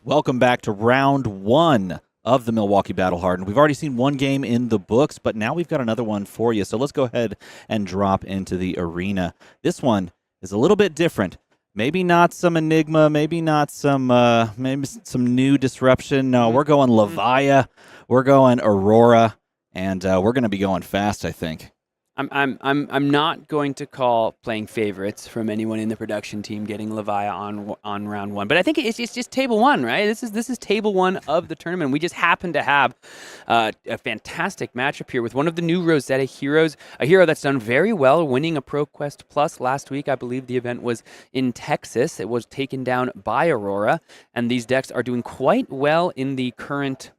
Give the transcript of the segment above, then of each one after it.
Welcome back to round one of the Milwaukee Battle Hardened. We've already seen one game in the books, but now we've got another one for you. So let's go ahead and drop into the arena. This one is a little bit different. Maybe not some Enigma, maybe not some new disruption. No, we're going Levia, we're going Aurora, and we're going to be going fast, I think. I'm not going to call playing favorites from anyone in the production team getting Levia on round one, but I think it's just table one, right? This is table one of the tournament. We just happen to have a fantastic matchup here with one of the new Rosetta heroes, a hero that's done very well, winning a ProQuest Plus last week. I believe the event was in Texas. It was taken down by Aurora, and these decks are doing quite well in the current,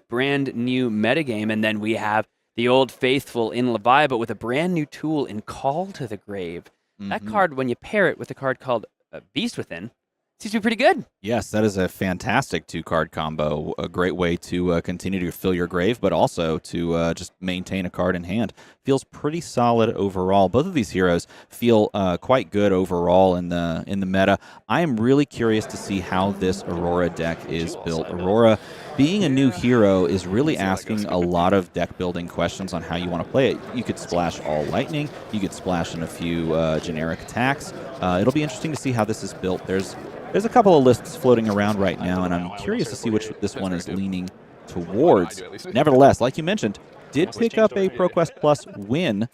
brand new metagame. And then we have the old faithful in Levia, but with a brand new tool in Call to the Grave. That card, when you pair it with a card called Beast Within, seems to be pretty good. Yes, that is a fantastic two-card combo. A great way to continue to fill your grave, but also to just maintain a card in hand. Feels pretty solid overall. Both of these heroes feel quite good overall in the meta. I am really curious to see how this Aurora deck is built. Aurora, being a new hero, is really asking a lot of deck building questions on how you want to play it. You could splash all lightning. You could splash in a few generic attacks. It'll be interesting to see how this is built. There's a couple of lists floating around right now, and I'm curious to see which this one is leaning towards. Nevertheless, like you mentioned, did pick up a ProQuest Plus win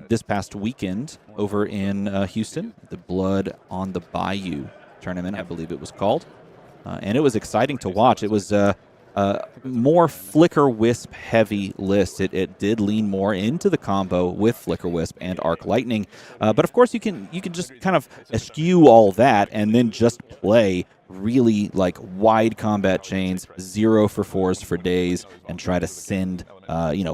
this past weekend over in Houston, the Blood on the Bayou tournament, I believe it was called. And it was exciting to watch. It was more Flicker Wisp heavy list. It did lean more into the combo with Flicker Wisp and Arc Lightning, but of course you can just kind of eschew all that and then just play really wide combat chains, 0 for 4s for days, and try to send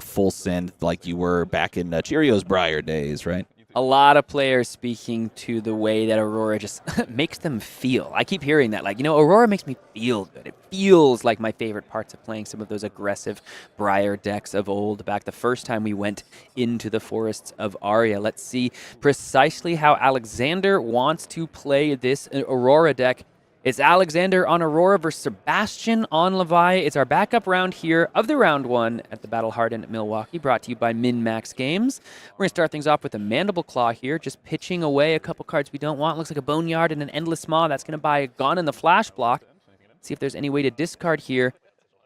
full send like you were back in Cheerios Briar days, right? A lot of players speaking to the way that Aurora just makes them feel. I keep hearing that, Aurora makes me feel good. It feels like my favorite parts of playing some of those aggressive Briar decks of old, back the first time we went into the forests of Aria. Let's see precisely how Alexander wants to play this Aurora deck. It's Alexander on Aurora versus Sebastian on Levia. It's our backup round here of the round one at the Battle Hardened Milwaukee, brought to you by Min-Max Games. We're going to start things off with a Mandible Claw here, just pitching away a couple cards we don't want. Looks like a Boneyard and an Endless Maw. That's going to buy a Gone in the Flash block. See if there's any way to discard here.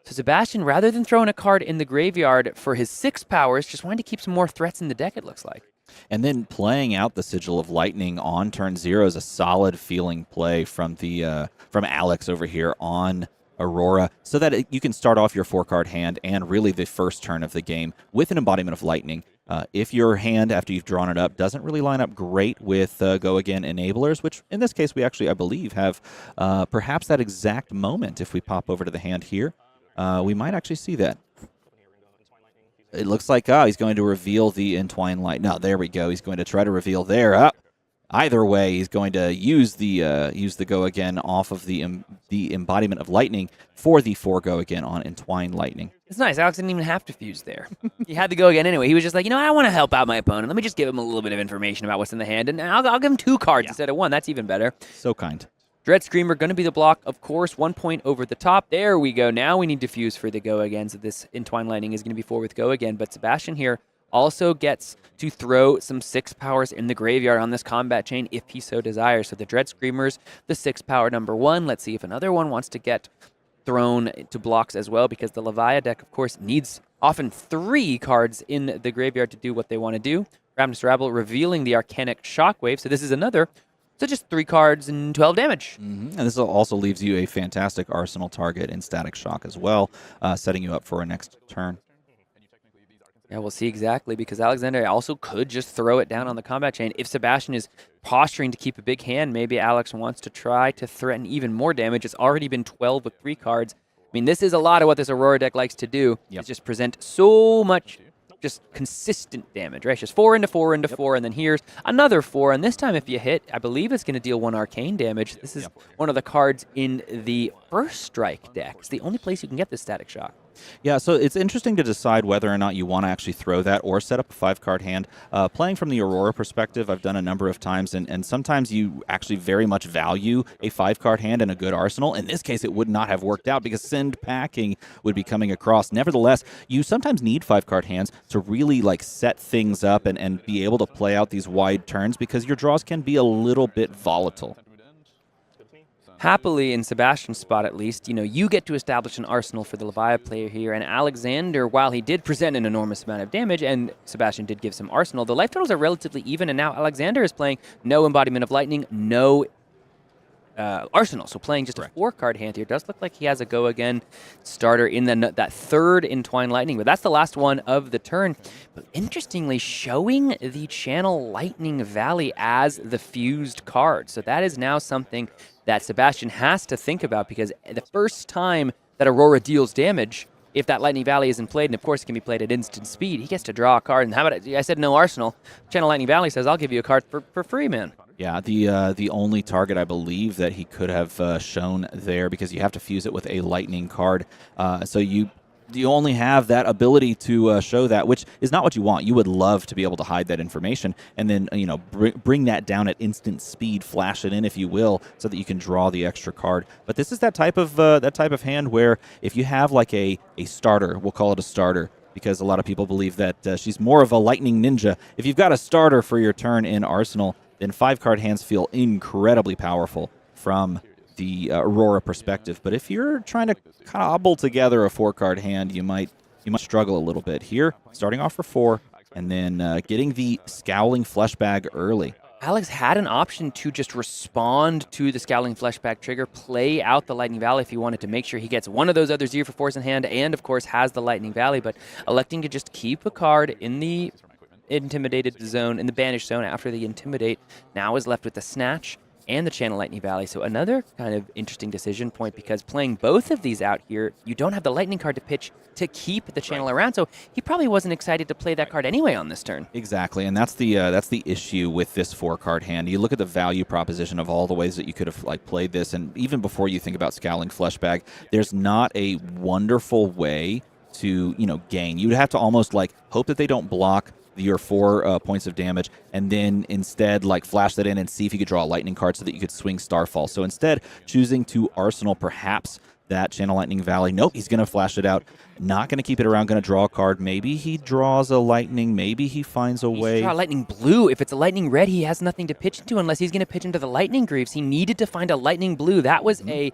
So Sebastian, rather than throwing a card in the graveyard for his 6 powers, just wanted to keep some more threats in the deck, it looks like. And then playing out the Sigil of Lightning on turn 0 is a solid feeling play from from Alex over here on Aurora, so that you can start off your 4-card hand and really the first turn of the game with an Embodiment of Lightning. If your hand, after you've drawn it up, doesn't really line up great with Go Again Enablers, which in this case we actually, I believe, have perhaps that exact moment. If we pop over to the hand here, we might actually see that. It looks like, he's going to reveal the Entwine Light. No, there we go. He's going to try to reveal there. Either way, he's going to use the Go Again off of the Embodiment of Lightning for the 4 Go Again on Entwine Lightning. It's nice. Alex didn't even have to fuse there. He had to go again anyway. He was just like, I want to help out my opponent. Let me just give him a little bit of information about what's in the hand, and I'll give him 2 cards instead of 1. That's even better. So kind. Dread Screamer going to be the block, of course. 1 point over the top. There we go. Now we need to fuse for the Go Again. So this Entwine Lightning is going to be 4 with Go Again. But Sebastian here also gets to throw some 6 powers in the graveyard on this combat chain if he so desires. So the Dread Screamer's the 6 power number 1. Let's see if another one wants to get thrown to blocks as well, because the Levia deck, of course, needs often 3 cards in the graveyard to do what they want to do. Ravenous Rabble revealing the Arcanic Shockwave. So this is another. So just 3 cards and 12 damage. And this also leaves you a fantastic arsenal target in Static Shock as well, setting you up for a next turn. Yeah, we'll see exactly, because Alexander also could just throw it down on the combat chain. If Sebastian is posturing to keep a big hand, maybe Alex wants to try to threaten even more damage. It's already been 12 with 3 cards. I mean, this is a lot of what this Aurora deck likes to do. Is just present so much just consistent damage, right? It's just 4 into 4 into 4, and then here's another 4, and this time if you hit, I believe it's going to deal 1 arcane damage. This is one of the cards in the First Strike deck. It's the only place you can get this Static Shock. Yeah, so it's interesting to decide whether or not you want to actually throw that or set up a 5-card hand. Playing from the Aurora perspective, I've done a number of times, and sometimes you actually very much value a 5-card hand and a good arsenal. In this case, it would not have worked out because send packing would be coming across. Nevertheless, you sometimes need 5-card hands to really like set things up and be able to play out these wide turns because your draws can be a little bit volatile. Happily, in Sebastian's spot at least, you get to establish an arsenal for the Levia player here, and Alexander, while he did present an enormous amount of damage, and Sebastian did give some arsenal, the life totals are relatively even, and now Alexander is playing no Embodiment of Lightning, no arsenal, so playing just a 4-card hand here. Does look like he has a go again starter in that third Entwined Lightning, but that's the last one of the turn. But interestingly, showing the Channel Lightning Valley as the fused card, so that is now something that Sebastian has to think about, because the first time that Aurora deals damage, if that Lightning Valley isn't played, and of course it can be played at instant speed, he gets to draw a card. And how about I said no arsenal? Channel Lightning Valley says, I'll give you a card for free, man. Yeah, the only target I believe that he could have shown there, because you have to fuse it with a lightning card. So you only have that ability to show that, which is not what you want. You would love to be able to hide that information and then bring that down at instant speed, flash it in if you will, so that you can draw the extra card. But this is that type of hand where if you have like a starter, we'll call it a starter, because a lot of people believe that she's more of a lightning ninja. If you've got a starter for your turn in Arsenal, then 5-card hands feel incredibly powerful from the Aurora perspective. But if you're trying to cobble together a 4-card hand, you might struggle a little bit. Here, starting off for 4, and then getting the Scowling Fleshbag early. Alex had an option to just respond to the Scowling Fleshbag trigger, play out the Lightning Valley if he wanted to make sure he gets one of those other 0 for 4s in hand, and of course has the Lightning Valley, but electing to just keep a card in the intimidated zone, in the banished zone after the intimidate, now is left with the Snatch and the Channel Lightning Valley. So another kind of interesting decision point, because playing both of these out here, you don't have the Lightning card to pitch to keep the channel around, so he probably wasn't excited to play that card anyway on this turn. Exactly, and that's the issue with this 4-card hand. You look at the value proposition of all the ways that you could have played this, and even before you think about Scowling Fleshbag, there's not a wonderful way to gain. You'd have to almost hope that they don't block your 4 points of damage, and then instead flash that in and see if you could draw a lightning card so that you could swing Starfall. So instead, choosing to arsenal perhaps that Channel Lightning Valley. Nope, he's going to flash it out. Not going to keep it around, going to draw a card. Maybe he draws a lightning. Maybe he finds a way. Draw a lightning blue. If it's a lightning red, he has nothing to pitch into unless he's going to pitch into the lightning greaves. He needed to find a lightning blue. That was a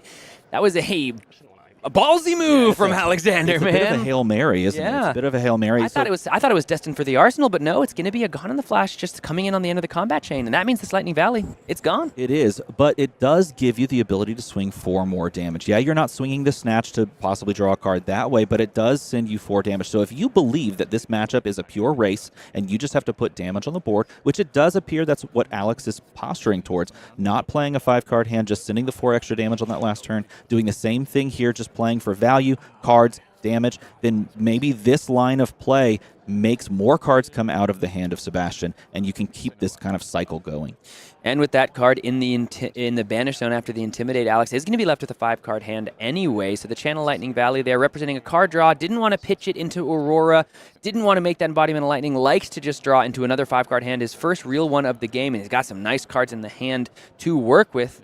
ballsy move from Alexander, man. It's a bit of a Hail Mary, isn't it? It's a bit of a Hail Mary. I thought it was destined for the Arsenal, but no, it's going to be a Gone in the Flash just coming in on the end of the combat chain, and that means this Lightning Valley, it's gone. It is, but it does give you the ability to swing 4 more damage. Yeah, you're not swinging the Snatch to possibly draw a card that way, but it does send you 4 damage. So if you believe that this matchup is a pure race and you just have to put damage on the board, which it does appear that's what Alex is posturing towards, not playing a 5-card hand, just sending the 4 extra damage on that last turn, doing the same thing here, just playing for value, cards, damage, then maybe this line of play makes more cards come out of the hand of Sebastian, and you can keep this kind of cycle going. And with that card in the Banish Zone after the Intimidate, Alex is going to be left with a 5-card hand anyway. So the Channel Lightning Valley there representing a card draw, didn't want to pitch it into Aurora, didn't want to make that Embodiment of Lightning, likes to just draw into another 5-card hand, his first real one of the game, and he's got some nice cards in the hand to work with.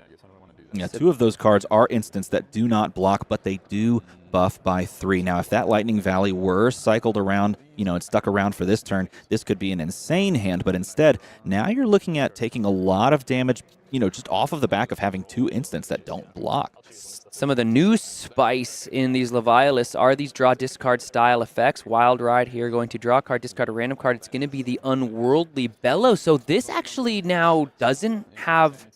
Yeah, 2 of those cards are instants that do not block, but they do buff by 3. Now, if that Lightning Valley were cycled around, and stuck around for this turn, this could be an insane hand, but instead, now you're looking at taking a lot of damage, just off of the back of having 2 instants that don't block. Some of the new spice in these Levia lists are these draw discard style effects. Wild Ride here, going to draw a card, discard a random card. It's going to be the Unworldly Bellow. So this actually now doesn't have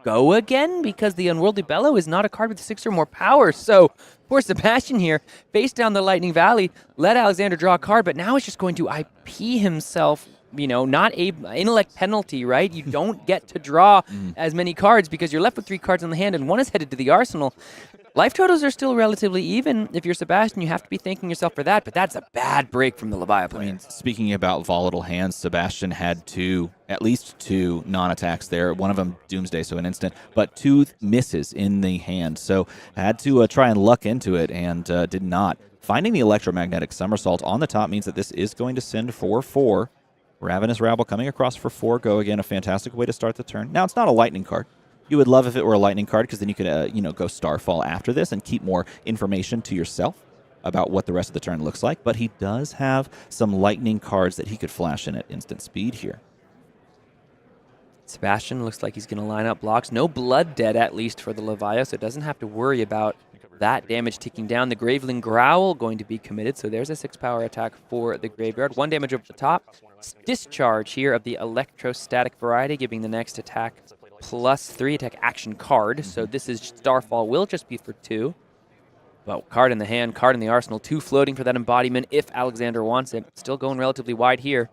go again, because the Unworldly Bellow is not a card with 6 or more power. So poor Sebastian here, face down the Lightning Valley, let Alexander draw a card, but now it's just going to IP himself, not a intellect penalty, right? You don't get to draw as many cards because you're left with 3 cards in the hand and 1 is headed to the Arsenal. Life totals are still relatively even. If you're Sebastian, you have to be thanking yourself for that, but that's a bad break from the Levia player. I mean, speaking about volatile hands, Sebastian had at least two non-attacks there. One of them Doomsday, so an instant, but 2 misses in the hand. So had to try and luck into it and did not Finding the electromagnetic somersault on the top means that this is going to send 4-4. Ravenous Rabble coming across for 4. Go again, a fantastic way to start the turn. Now, it's not a lightning card. You would love if it were a lightning card because then you could, go Starfall after this and keep more information to yourself about what the rest of the turn looks like. But he does have some lightning cards that he could flash in at instant speed here. Sebastian looks like he's going to line up blocks. No Blood Dead, at least, for the Levia, so it doesn't have to worry about that damage ticking down. The Graveling Growl going to be committed, so there's a 6-power attack for the Graveyard. 1 damage over the top. Discharge here of the electrostatic variety, giving the next attack +3 attack action card. So this is Starfall will just be for 2. Well, card in the hand, card in the arsenal, 2 floating for that embodiment if Alexander wants it. Still going relatively wide here.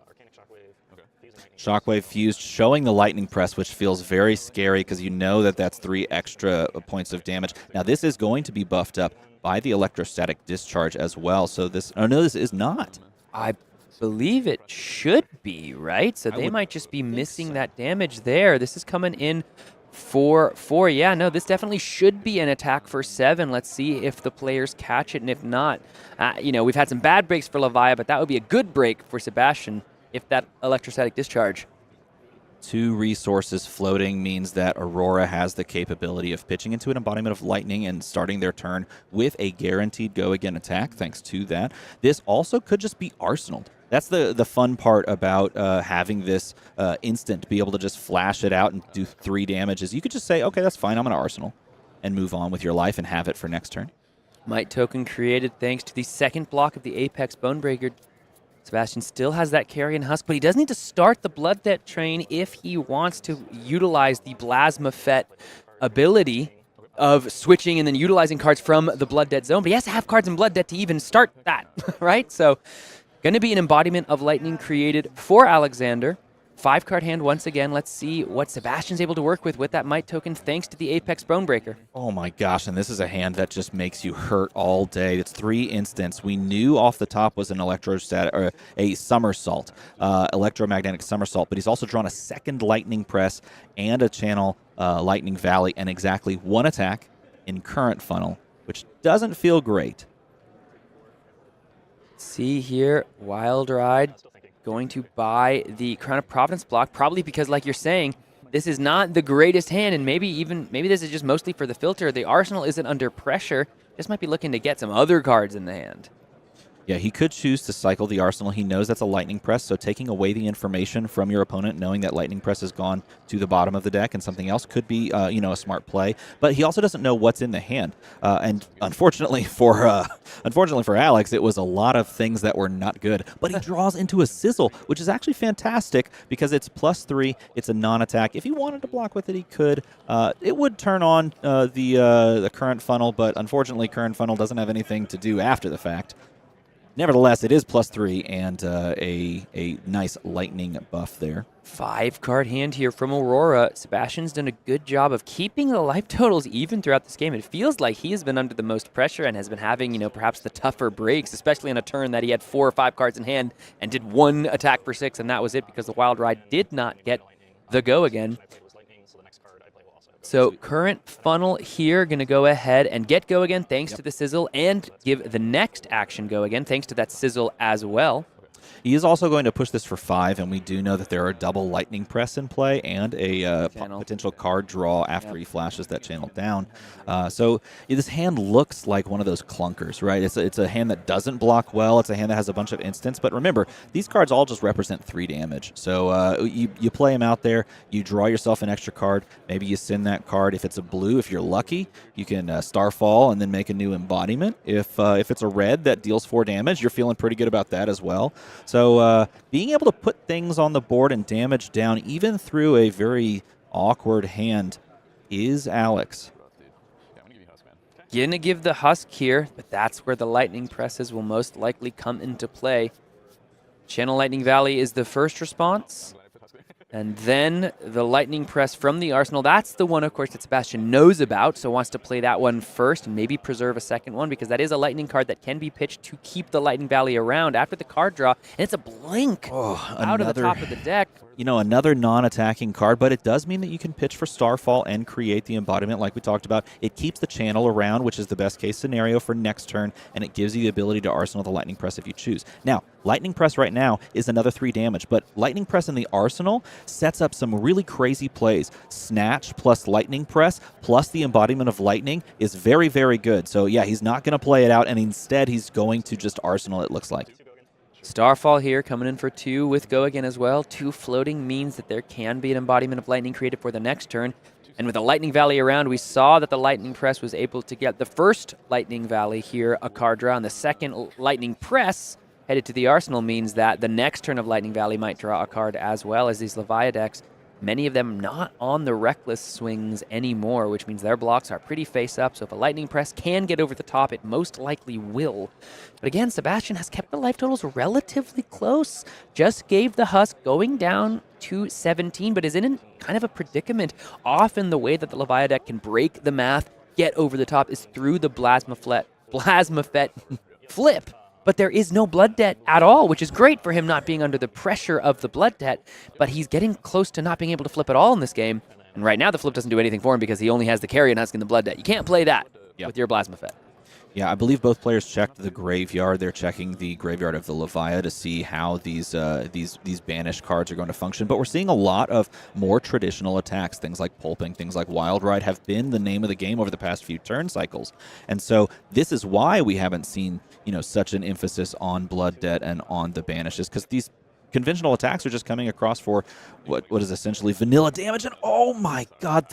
Shockwave fused, showing the lightning press, which feels very scary because you know that that's 3 extra points of damage. Now, this is going to be buffed up by the electrostatic discharge as well. So this, oh no, this is not. I believe it should be, right? So they might just be missing that damage there. This is coming in for 4. Yeah, no, this definitely should be an attack for 7. Let's see if the players catch it, and if not, we've had some bad breaks for Levia, but that would be a good break for Sebastian if that electrostatic discharge. 2 resources floating means that Aurora has the capability of pitching into an embodiment of lightning and starting their turn with a guaranteed go-again attack, thanks to that. This also could just be arsenaled. That's the fun part about having this instant, be able to just flash it out and do 3 damages. You could just say, okay, that's fine, I'm going to arsenal, and move on with your life and have it for next turn. Might token created thanks to the second block of the Apex Bonebreaker. Sebastian still has that Carrion Husk, but he does need to start the Blood Debt train if he wants to utilize the Plasma Fet ability of switching and then utilizing cards from the Blood Debt zone. But he has to have cards in Blood Debt to even start that, right? So going to be an embodiment of lightning created for Alexander. 5-card hand once again. Let's see what Sebastian's able to work with that Might token thanks to the Apex Bonebreaker. Oh my gosh, and this is a hand that just makes you hurt all day. It's 3 instants. We knew off the top was an electrostatic or a somersault, electromagnetic somersault, but he's also drawn a second lightning press and a channel lightning valley and exactly 1 attack in current funnel, which doesn't feel great. See here, Wild Ride going to buy the Crown of Providence block, probably because, like you're saying, this is not the greatest hand, and maybe this is just mostly for the filter. The arsenal isn't under pressure. Just might be looking to get some other cards in the hand. Yeah, he could choose to cycle the arsenal. He knows that's a lightning press, so taking away the information from your opponent, knowing that lightning press has gone to the bottom of the deck and something else could be, a smart play. But he also doesn't know what's in the hand, and unfortunately for Alex, it was a lot of things that were not good. But he draws into a sizzle, which is actually fantastic because it's +3. It's a non-attack. If he wanted to block with it, he could. It would turn on the current funnel, but unfortunately, current funnel doesn't have anything to do after the fact. Nevertheless, it is +3 and a nice lightning buff there. 5-card hand here from Aurora. Sebastian's done a good job of keeping the life totals even throughout this game. It feels like he has been under the most pressure and has been having, perhaps the tougher breaks, especially on a turn that he had 4 or 5 cards in hand and did 1 attack for 6, and that was it because the Wild Ride did not get the go again. So current funnel here going to go ahead and get go again thanks to the sizzle and give the next action go again thanks to that sizzle as well. He is also going to push this for 5, and we do know that there are double lightning press in play and a potential card draw after he flashes that channel down. So this hand looks like one of those clunkers, right? It's a hand that doesn't block well. It's a hand that has a bunch of instants. But remember, these cards all just represent 3 damage. So you play them out there. You draw yourself an extra card. Maybe you send that card. If it's a blue, if you're lucky, you can Starfall and then make a new embodiment. If it's a red that deals 4 damage, you're feeling pretty good about that as well. So being able to put things on the board and damage down, even through a very awkward hand, is Alex. Gonna give the Husk here, but that's where the lightning presses will most likely come into play. Channel Lightning Valley is the first response. And then the lightning press from the arsenal. That's the one, of course, that Sebastian knows about, so wants to play that one first and maybe preserve a second one because that is a lightning card that can be pitched to keep the Lightning Valley around after the card draw. And it's a blink out of the top of the deck. another non-attacking card, but it does mean that you can pitch for Starfall and create the embodiment like we talked about. It keeps the channel around, which is the best case scenario for next turn, and it gives you the ability to arsenal the Lightning Press if you choose. Now, Lightning Press right now is another 3 damage, but Lightning Press in the arsenal sets up some really crazy plays. Snatch plus Lightning Press plus the embodiment of Lightning is very, very good. So yeah, he's not going to play it out, and instead he's going to just arsenal, it looks like. Starfall here coming in for 2 with Go Again as well. 2 floating means that there can be an embodiment of Lightning created for the next turn. And with the Lightning Valley around, we saw that the Lightning Press was able to get the first Lightning Valley here a card draw, and the second Lightning Press headed to the arsenal means that the next turn of Lightning Valley might draw a card as well as these Levia decks. Many of them not on the Reckless swings anymore, which means their blocks are pretty face up. So if a Lightning Press can get over the top, it most likely will. But again, Sebastian has kept the life totals relatively close. Just gave the Husk going down to 17, but is in kind of a predicament. Often the way that the Levia deck can break the math, get over the top, is through the Plasmafet flip. But there is no blood debt at all, which is great for him not being under the pressure of the blood debt. But he's getting close to not being able to flip at all in this game. And right now the flip doesn't do anything for him because he only has the Carrion Husk and the blood debt. You can't play that with your Plasmafet. Yeah, I believe both players checked the graveyard. They're checking the graveyard of the Levia to see how these banished cards are going to function. But we're seeing a lot of more traditional attacks. Things like Pulping, things like Wild Ride have been the name of the game over the past few turn cycles. And so this is why we haven't seen, such an emphasis on Blood Debt and on the banishes, because these conventional attacks are just coming across for what is essentially vanilla damage. And oh my god,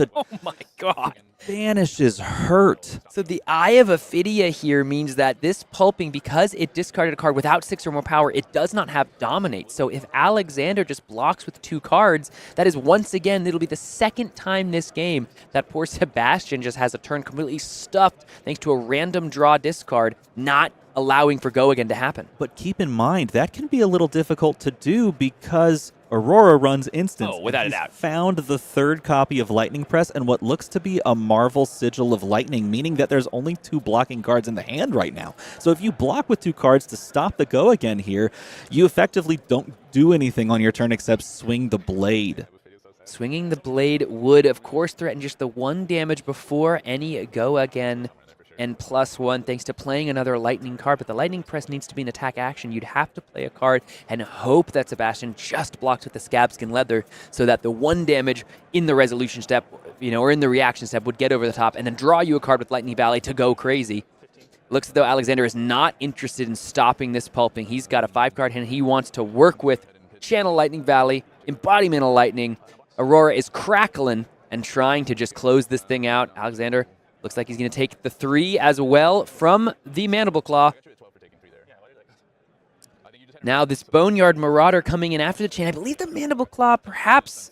banishes hurt. So the Eye of Ophidia here means that this Pulping, because it discarded a card without 6 or more power, it does not have Dominate. So if Alexander just blocks with 2 cards, that is once again, it'll be the second time this game that poor Sebastian just has a turn completely stuffed thanks to a random draw discard, not allowing for Go Again to happen. But keep in mind, that can be a little difficult to do because Aurora runs Instance. Oh, without a doubt. Found the 3rd copy of Lightning Press and what looks to be a Marvel Sigil of Lightning, meaning that there's only 2 blocking cards in the hand right now. So if you block with 2 cards to stop the Go Again here, you effectively don't do anything on your turn except swing the blade. Swinging the blade would, of course, threaten just the 1 damage before any Go Again and +1 thanks to playing another Lightning card. But the Lightning Press needs to be an attack action. You'd have to play a card and hope that Sebastian just blocks with the Scabskin Leather so that the 1 damage in the resolution step, or in the reaction step would get over the top and then draw you a card with Lightning Valley to go crazy. Looks as though Alexander is not interested in stopping this Pulping. He's got a 5-card hand. He wants to work with Channel Lightning Valley, Embodiment of Lightning. Aurora is crackling and trying to just close this thing out. Alexander looks like he's going to take the 3 as well from the Mandible Claw. Now this Boneyard Marauder coming in after the chain. I believe the Mandible Claw perhaps,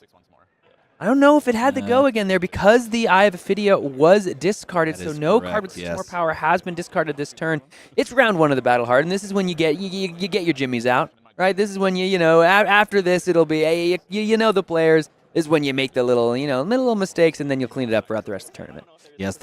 I don't know if it had to Go Again there because the Eye of Ophidia was discarded. So no card with 6 more power has been discarded this turn. It's round 1 of the Battle Hardened. This is when you get your jimmies out, right? This is when after this it'll be the players. This is when you make the little mistakes and then you'll clean it up throughout the rest of the tournament. Yes,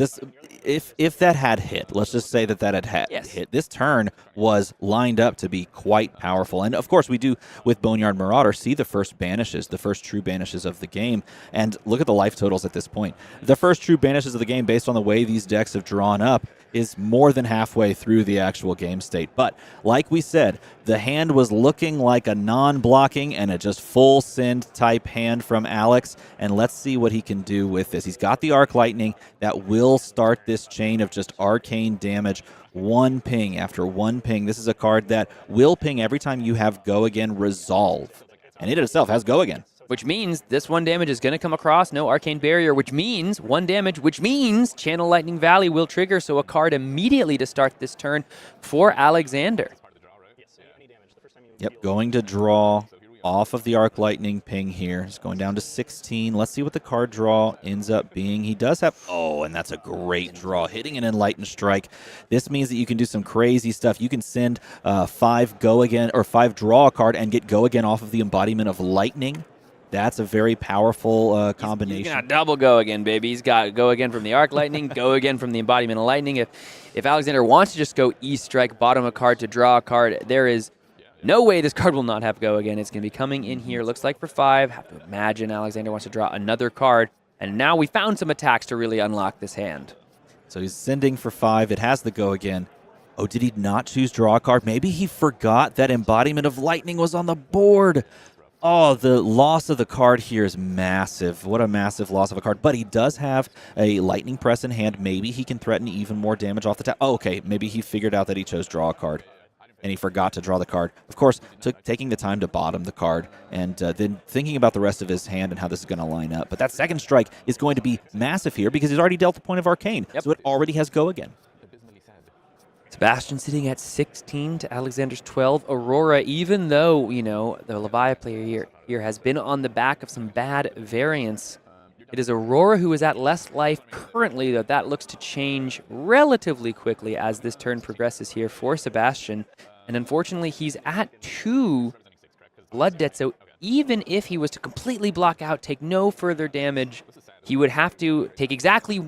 if that had hit, let's just say that had hit. This turn was lined up to be quite powerful. And of course, we do, with Boneyard Marauder, see the first banishes, the first true banishes of the game. And look at the life totals at this point. The first true banishes of the game, based on the way these decks have drawn up, is more than halfway through the actual game state. But like we said, the hand was looking like a non-blocking and a just full send type hand from Alex. And let's see what he can do with this. He's got the Arc Lightning that will start this chain of just arcane damage. 1 ping after 1 ping. This is a card that will ping every time you have Go Again resolve. And it itself has Go Again. Which means this 1 damage is going to come across, no Arcane Barrier, which means 1 damage, which means Channel Lightning Valley will trigger, so a card immediately to start this turn for Alexander. Yep, going to draw off of the Arc Lightning ping here. It's going down to 16. Let's see what the card draw ends up being. He does have, and that's a great draw, hitting an Enlightened Strike. This means that you can do some crazy stuff. You can send 5 Go Again, or 5 draw a card and get Go Again off of the Embodiment of Lightning. That's a very powerful combination. He's got double Go Again, baby. He's got Go Again from the Arc Lightning, Go Again from the Embodiment of Lightning. If Alexander wants to just go E-Strike, bottom a card to draw a card, there is No way this card will not have Go Again. It's going to be coming in here. Looks like for 5. Have to imagine Alexander wants to draw another card. And now we found some attacks to really unlock this hand. So he's sending for 5. It has the Go Again. Oh, did he not choose draw a card? Maybe he forgot that Embodiment of Lightning was on the board. Oh, the loss of the card here is massive. What a massive loss of a card. But he does have a Lightning Press in hand. Maybe he can threaten even more damage off the top. Oh, okay. Maybe he figured out that he chose draw a card, and he forgot to draw the card. Of course, taking the time to bottom the card and then thinking about the rest of his hand and how this is going to line up. But that second strike is going to be massive here because he's already dealt the point of Arcane. Yep. So it already has Go Again. Sebastian sitting at 16 to Alexander's 12. Aurora, even though, you know, the Levia player here has been on the back of some bad variants, it is Aurora who is at less life currently, though that looks to change relatively quickly as this turn progresses here for Sebastian. And unfortunately, he's at 2 blood debt, so even if he was to completely block out, take no further damage, he would have to take exactly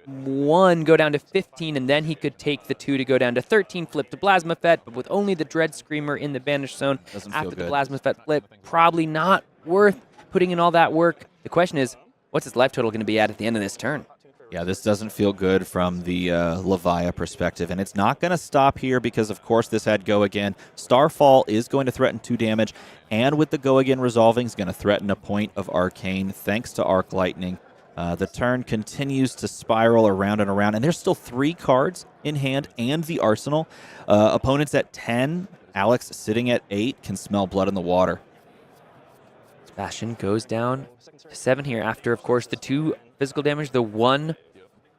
1, go down to 15, and then he could take the 2 to go down to 13, flip to Plasma Fet, but with only the Dread Screamer in the Banish Zone after the Plasma Fet flip, probably not worth putting in all that work. The question is, what's his life total going to be at the end of this turn? Yeah, this doesn't feel good from the Levia perspective, and it's not going to stop here because, of course, this had Go Again. Starfall is going to threaten 2 damage, and with the Go Again resolving, is going to threaten a point of Arcane thanks to Arc Lightning. The turn continues to spiral around and around, and there's still 3 cards in hand and the arsenal. Opponents at 10, Alex sitting at 8, can smell blood in the water. Sebastian goes down to 7 here after, of course, the 2 physical damage, the 1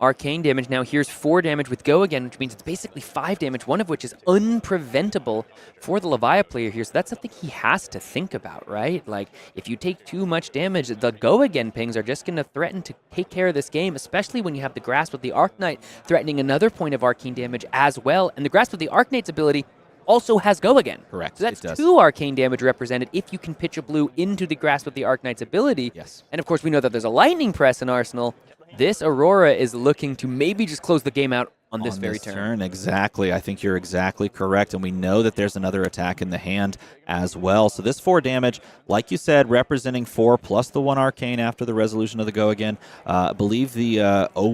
arcane damage. Now here's 4 damage with Go Again, which means it's basically 5 damage, one of which is unpreventable for the Levia player here. So that's something he has to think about, right? Like, if you take too much damage, the Go Again pings are just going to threaten to take care of this game, especially when you have the Grasp of the Arknight threatening another point of arcane damage as well. And the Grasp of the Arknight's ability also has Go Again. Correct. So that's 2 arcane damage represented if you can pitch a blue into the Grasp of the Arknight's ability. Yes. And of course, we know that there's a Lightning Press in Arsenal. This Aurora is looking to maybe just close the game out on this very turn. Exactly. I think you're exactly correct. And we know that there's another attack in the hand as well. So this 4 damage, like you said, representing 4 plus the 1 arcane after the resolution of the Go Again. I believe the,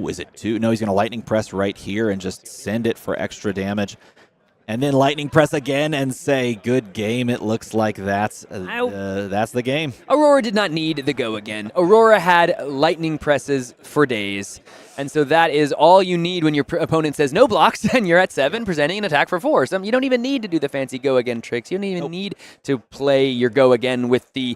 is it 2? No, he's going to Lightning Press right here and just send it for extra damage. And then Lightning Press again and say, good game. It looks like that's the game. Aurora did not need the Go Again. Aurora had Lightning Presses for days. And so that is all you need when your opponent says no blocks and you're at 7 presenting an attack for 4. You don't even need to do the fancy Go Again tricks. You don't even need to play your Go Again with the,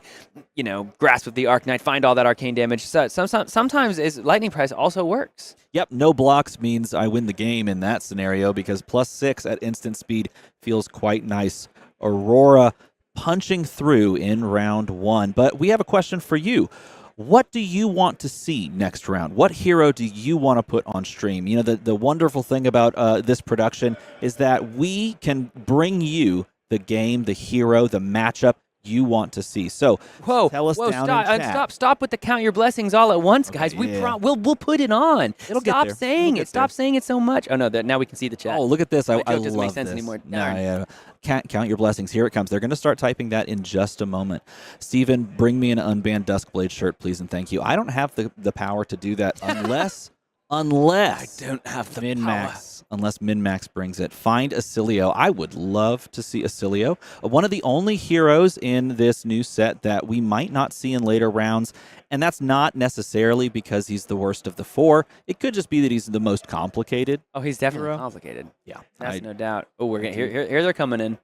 Grasp of the Arknight, find all that arcane damage. So sometimes Lightning Press also works. Yep, no blocks means I win the game in that scenario because +6 at instant speed feels quite nice. Aurora punching through in round 1. But we have a question for you. What do you want to see next round? What hero do you want to put on stream? The wonderful thing about this production is that we can bring you the game, the hero, the matchup you want to see. So tell us down in chat. Stop with the count your blessings all at once, guys. We'll put it on. Stop saying it. Stop saying it so much. Oh no, now we can see the chat. Oh, look at this. I joke doesn't love make sense this. anymore. No, Can't count your blessings. Here it comes. They're going to start typing that in just a moment. Steven, bring me an unbanned Duskblade shirt, please, and thank you. I don't have the power to do that unless I don't have the Min-Max. Unless Min-Max brings it. Find Acilio. I would love to see Acilio. One of the only heroes in this new set that we might not see in later rounds, and that's not necessarily because he's the worst of the 4. It could just be that he's the most complicated. Oh, he's definitely complicated. Yeah. That's no doubt. Oh, we're gonna here they're coming in.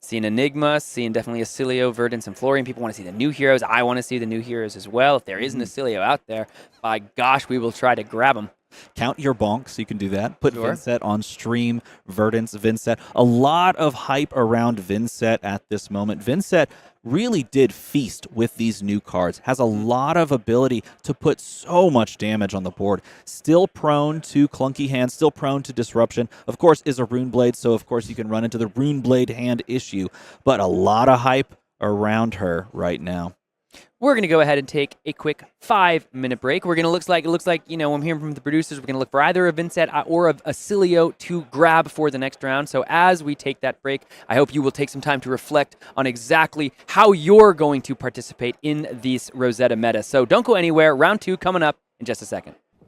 Seeing Enigma, seeing definitely Acilio, Verdance, and Florian. People want to see the new heroes. I want to see the new heroes as well. If there is an Acilio out there, by gosh, we will try to grab him. Count your bonks. You can do that. Put Vincent on stream. Verdance, Vincent. A lot of hype around Vincent at this moment. Vincent really did feast with these new cards. Has a lot of ability to put so much damage on the board. Still prone to clunky hands. Still prone to disruption. Of course, is a Rune Blade, so of course you can run into the Rune Blade hand issue. But a lot of hype around her right now. We're going to go ahead and take a quick 5-minute break. We're going to looks like I'm hearing from the producers, we're going to look for either a Vincent or a Cilio to grab for the next round. So as we take that break, I hope you will take some time to reflect on exactly how you're going to participate in this Rosetta meta. So don't go anywhere. Round 2 coming up in just a second.